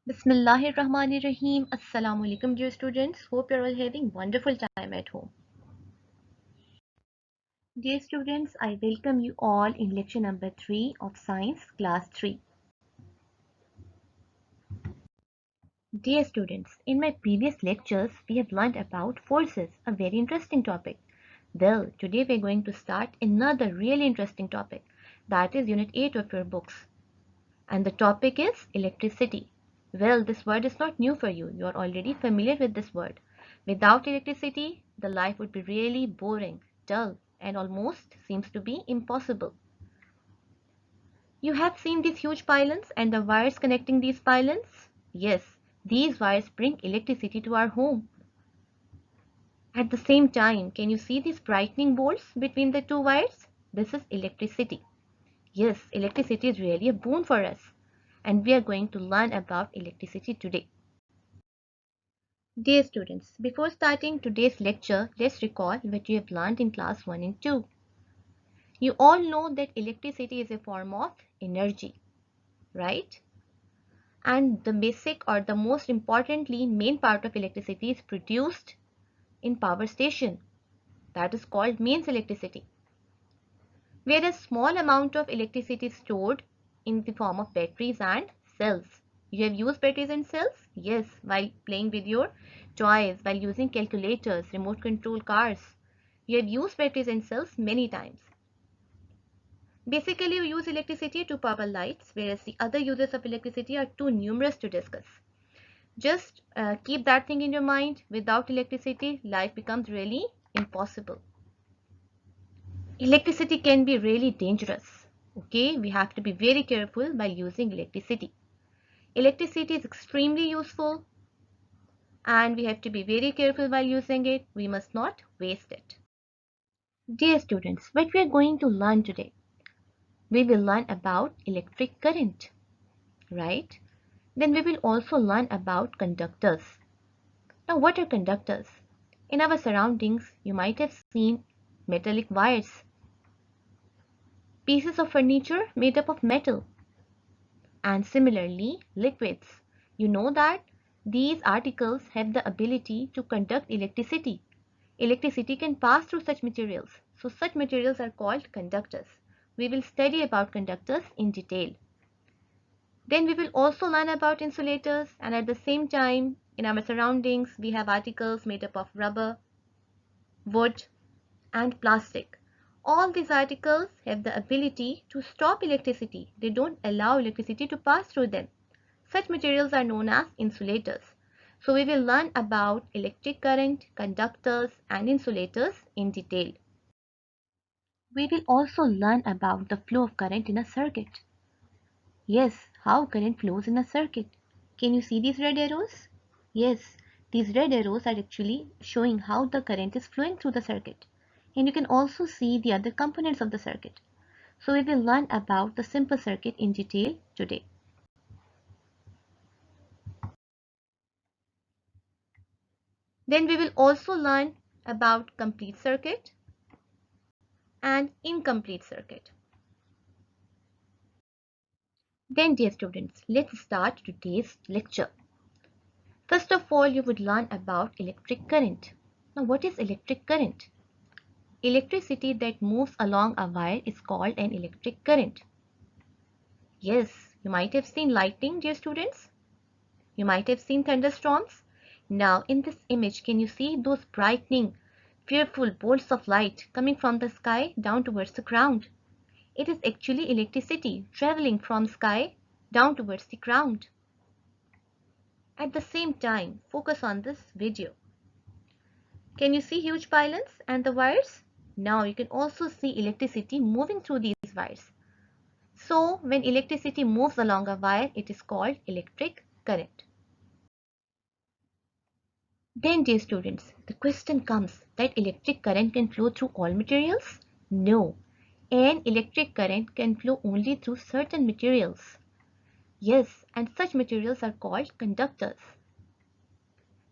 Bismillahirrahmanirrahim. Assalamu alaikum, dear students. Hope you're all having wonderful time at home. Dear students, I welcome you all in lecture number 3 of Science, Class 3. Dear students, in my previous lectures, we have learned about forces, a very interesting topic. Well, today we're going to start another really interesting topic. That is Unit 8 of your books. And the topic is electricity. Well, this word is not new for you. You are already familiar with this word. Without electricity, the life would be really boring, dull, and almost seems to be impossible. You have seen these huge pylons and the wires connecting these pylons? Yes, these wires bring electricity to our home. At the same time, can you see these brightening bolts between the two wires? This is electricity. Yes, electricity is really a boon for us, and we are going to learn about electricity today. Dear students, before starting today's lecture, let's recall what you have learned in class 1 and 2. You all know that electricity is a form of energy, right? And the basic or the most importantly main part of electricity is produced in power station. That is called mains electricity. Whereas small amount of electricity is stored in the form of batteries and cells. You have used batteries and cells? Yes, while playing with your toys, while using calculators, remote control cars. You have used batteries and cells many times. Basically, you use electricity to power lights, whereas the other uses of electricity are too numerous to discuss. Just keep that thing in your mind. Without electricity, life becomes really impossible. Electricity can be really dangerous. Okay, we have to be very careful while using electricity. Electricity is extremely useful and we have to be very careful while using it. We must not waste it. Dear students, what we are going to learn today? We will learn about electric current, right? Then we will also learn about conductors. Now, what are conductors? In our surroundings, you might have seen metallic wires, pieces of furniture made up of metal, and similarly liquids. You know that these articles have the ability to conduct electricity. Electricity can pass through such materials. So such materials are called conductors. We will study about conductors in detail. Then we will also learn about insulators, and at the same time in our surroundings we have articles made up of rubber, wood and plastic. All these articles have the ability to stop electricity. They don't allow electricity to pass through them. Such materials are known as insulators. So we will learn about electric current, conductors and insulators in detail. We will also learn about the flow of current in a circuit. Yes, how current flows in a circuit. Can you see these red arrows? Yes, these red arrows are actually showing how the current is flowing through the circuit. And you can also see the other components of the circuit. So we will learn about the simple circuit in detail today. Then we will also learn about complete circuit and incomplete circuit. Then dear students, let's start today's lecture. First of all, you would learn about electric current. Now, what is electric current? Electricity that moves along a wire is called an electric current. Yes, you might have seen lightning, dear students. You might have seen thunderstorms. Now, in this image, can you see those brightening, fearful bolts of light coming from the sky down towards the ground? It is actually electricity traveling from sky down towards the ground. At the same time, focus on this video. Can you see huge pylons and the wires? Now you can also see electricity moving through these wires. So when electricity moves along a wire, it is called electric current. Then dear students, the question comes that electric current can flow through all materials? No, an electric current can flow only through certain materials. Yes, and such materials are called conductors.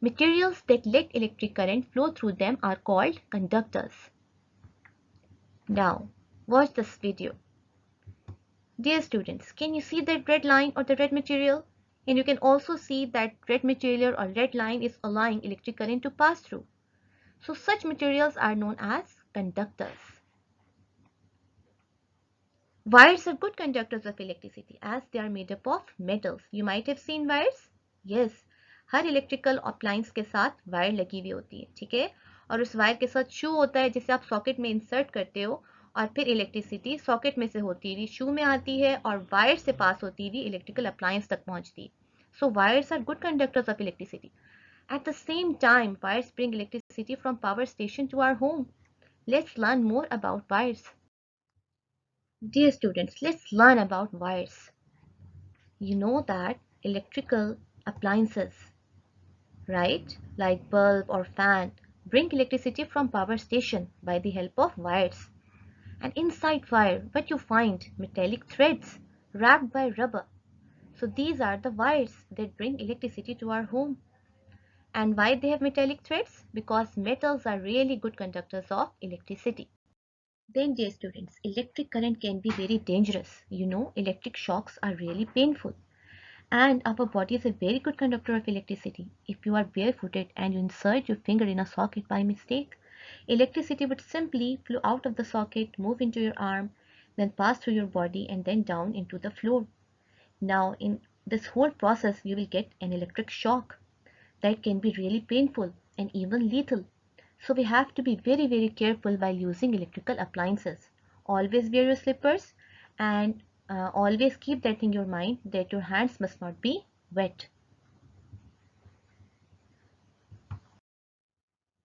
Materials that let electric current flow through them are called conductors. Now, watch this video. Dear students, can you see that red line or the red material? And you can also see that red material or red line is allowing electric current to pass through. So such materials are known as conductors. Wires are good conductors of electricity as they are made up of metals. You might have seen wires. Yes, her electrical appliance के साथ wire लगी हुई होती है, ठीक है, और उस वायर के साथ शू होता है जिसे आप सॉकेट में इंसर्ट करते हो और फिर इलेक्ट्रिसिटी सॉकेट में से होती हुई शू में आती है और वायर से पास होती हुई इलेक्ट्रिकल अप्लायंस तक पहुंचती है. So wires are good conductors of electricity. At the same time, wires bring electricity from power station to our home. Let's learn more about wires. Dear students, let's learn about wires. You know that electrical appliances, right, like bulb or fan, bring electricity from power station by the help of wires. And inside wire, what you find? Metallic threads wrapped by rubber. So these are the wires that bring electricity to our home. And why they have metallic threads? Because metals are really good conductors of electricity. Then, dear students, electric current can be very dangerous. You know, electric shocks are really painful. And our body is a very good conductor of electricity. If you are barefooted and you insert your finger in a socket by mistake, electricity would simply flow out of the socket, move into your arm, then pass through your body and then down into the floor. Now, in this whole process, you will get an electric shock that can be really painful and even lethal. So we have to be very, very careful while using electrical appliances. Always wear your slippers and always keep that in your mind that your hands must not be wet.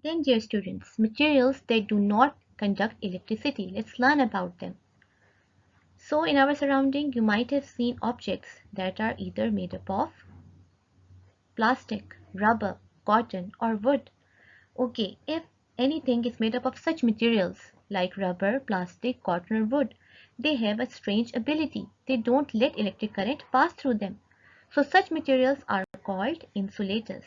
Then, dear students, materials that do not conduct electricity. Let's learn about them. So in our surrounding, you might have seen objects that are either made up of plastic, rubber, cotton or wood. Okay, if anything is made up of such materials like rubber, plastic, cotton or wood, they have a strange ability. They don't let electric current pass through them. So such materials are called insulators.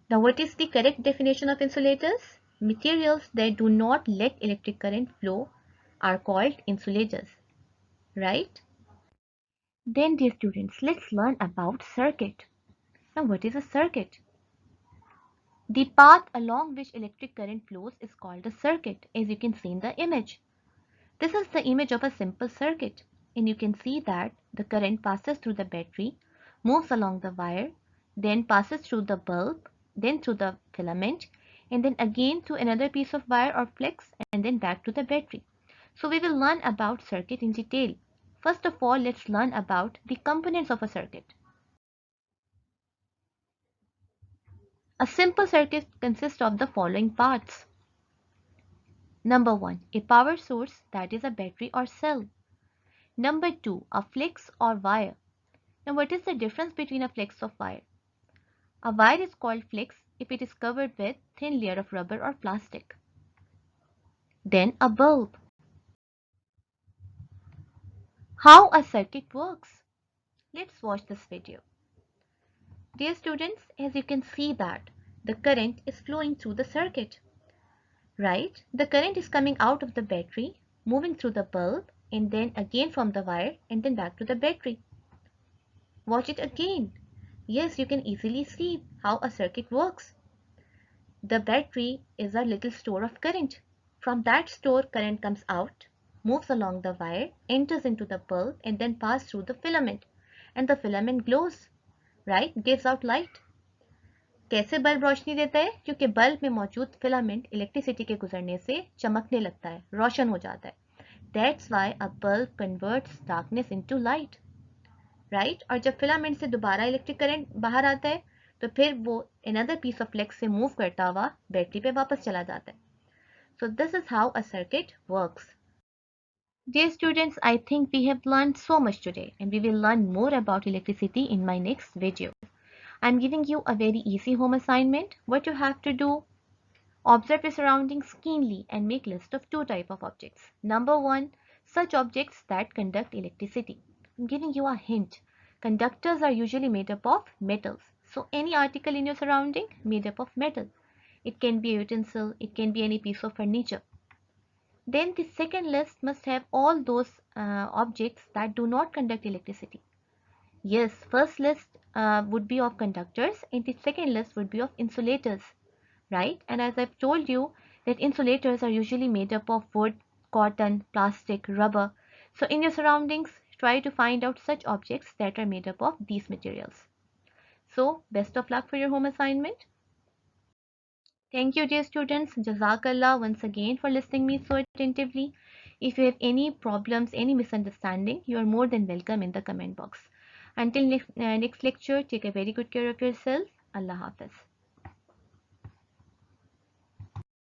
Now what is the correct definition of insulators? Materials that do not let electric current flow are called insulators, right? Then dear students, let's learn about circuit. Now what is a circuit? The path along which electric current flows is called a circuit, as you can see in the image. This is the image of a simple circuit, and you can see that the current passes through the battery, moves along the wire, then passes through the bulb, then through the filament, and then again through another piece of wire or flex, and then back to the battery. So we will learn about circuit in detail. First of all, let's learn about the components of a circuit. A simple circuit consists of the following parts. Number 1. A power source, that is a battery or cell. Number 2. A flex or wire. Now what is the difference between a flex of wire? A wire is called flex if it is covered with thin layer of rubber or plastic. Then a bulb. How a circuit works. Let's watch this video. Dear students, as you can see that the current is flowing through the circuit. Right? The current is coming out of the battery, moving through the bulb, and then again from the wire, and then back to the battery. Watch it again. Yes, you can easily see how a circuit works. The battery is a little store of current. From that store, current comes out, moves along the wire, enters into the bulb, and then passes through the filament. And the filament glows, right? Gives out light. कैसे bulb रोशनी देता है? क्योंकि bulb में मौजूद filament electricity के गुजरने से चमकने लगता है, रोशन हो जाता है. That's why a bulb converts darkness into light, right? और जब फिलामेंट से दोबारा इलेक्ट्रिक करंट बाहर आता है तो फिर वो another piece of flex से मूव करता हुआ बैटरी पे वापस चला जाता है. So this is how a circuit works. Dear students, I think we have learned so much today and we will learn more about electricity in my next video. I'm giving you a very easy home assignment. What you have to do: observe your surroundings keenly and make list of two types of objects. Number 1, such objects that conduct electricity. I'm giving you a hint. Conductors are usually made up of metals. So any article in your surrounding made up of metal. It can be a utensil, it can be any piece of furniture. Then the second list must have all those objects that do not conduct electricity. Yes, first list would be of conductors and the second list would be of insulators, right? And as I've told you that insulators are usually made up of wood, cotton, plastic, rubber. So in your surroundings, try to find out such objects that are made up of these materials. So best of luck for your home assignment. Thank you, dear students. Jazakallah once again for listening me so attentively. If you have any problems, any misunderstanding, you are more than welcome in the comment box. Until next lecture, take a very good care of yourself. Allah Hafiz.